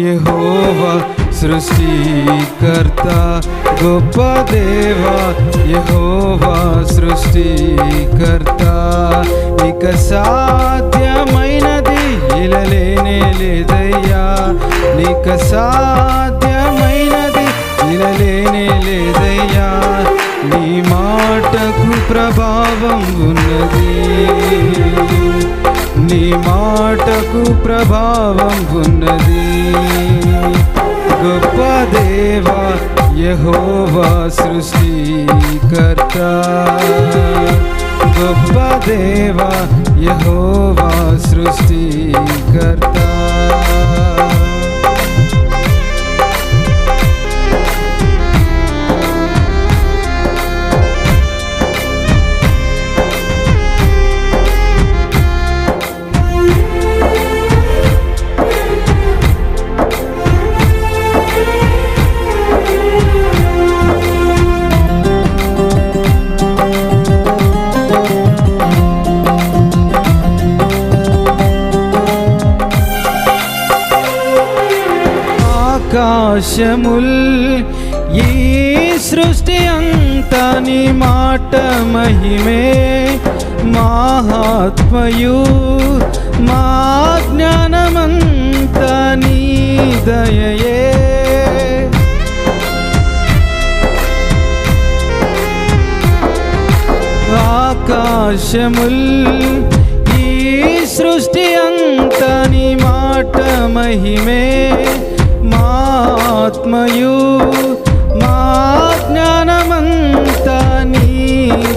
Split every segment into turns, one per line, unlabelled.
యెహోవా సృష్టికర్త, గొప్ప దేవా యెహోవా సృష్టికర్త. ఇక సాధ్యమైనది ఇలలేనే లేదయ్యా, నీక సాధ్యమైనది ఇలలేనే లేదయ్యా. నీ మాటకు ప్రభావం ఉన్నది, నీ మాటకు ప్రభావం ఉన్నది. గొప్ప దేవా యెహోవా సృష్టికర్త, గొప్ప దేవా యెహోవా సృష్టికర్త. ఆకాశముల్ ఈ సృష్టి అంతా నీ మాట మహిమే, మహాత్మయు మా జ్ఞానమంతా నీ దయయే. ఆకాశముల్ ఈ సృష్టి అంతా నీ మాట మహిమే, ఆత్మయు మా జ్ఞానమంతా నీ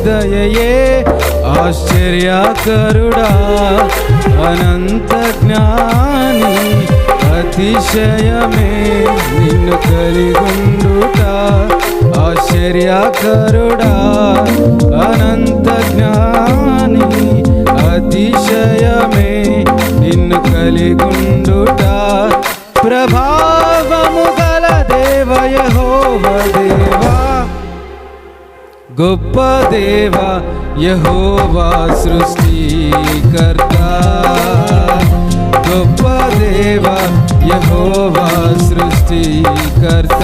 దయయే. ఆశ్చర్యకరుడా అనంత జ్ఞాని, అతిశయమే నిన్ను కలిగుండుట. ఆశ్చర్యకరుడా అనంత జ్ఞాని, అతిశయమే నిన్ను కలిగుండుట. ప్రభావము గల దేవ యెహోవా దేవా, గొప్ప దేవా యెహోవా సృష్టికర్త, గొప్ప దేవా యెహోవా సృష్టికర్త.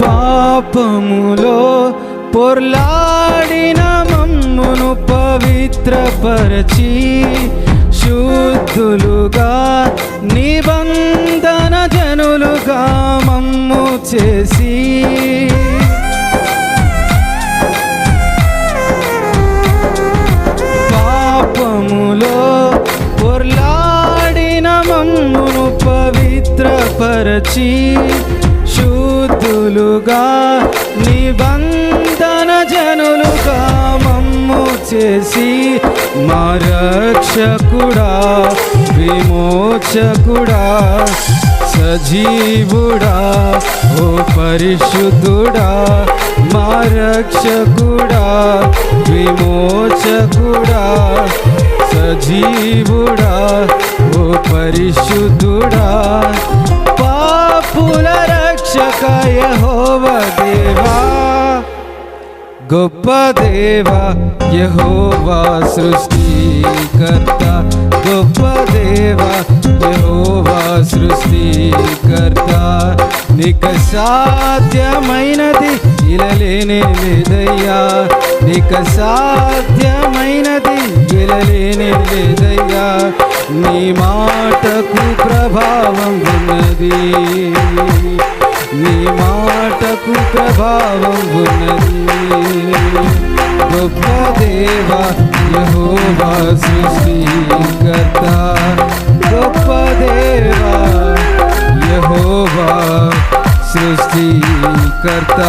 పాపములో పొర్లాడిన మమ్మును పవిత్రపరచి, శుద్ధులుగా నిబంధన జనులుగా మమ్ము చేసి, పాపములో పొర్లాడిన మమ్మును పవిత్రపరచి, శుద్ధులుగా నిబంధన జనులుగా మమ్ము చేసి, మా రక్షకుడా విమోచకుడా సజీవుడా ఓ పరిశుద్ధుడా. మా రక్షకుడా విమోచకుడా సజీవుడా ఓ పరిశుద్ధుడా. పాపుల రక్షక యెహోవా దేవా, గొప్ప దేవా యెహోవా సృష్టికర్త, గొప్ప దేవా యెహోవా సృష్టికర్త. నీక సాధ్యమైనది ఇలలేనే లేదయ్యా, నీక సాధ్యమైనది ఇలలేనే లేదయ్యా. నీ మాటకు ప్రభావం ఉన్నది, నీ మాటకు ప్రభావం ఉన్నది. గొప్ప దేవా యెహోవా సృష్టికర్త, గొప్ప దేవా యెహోవా సృష్టికర్త.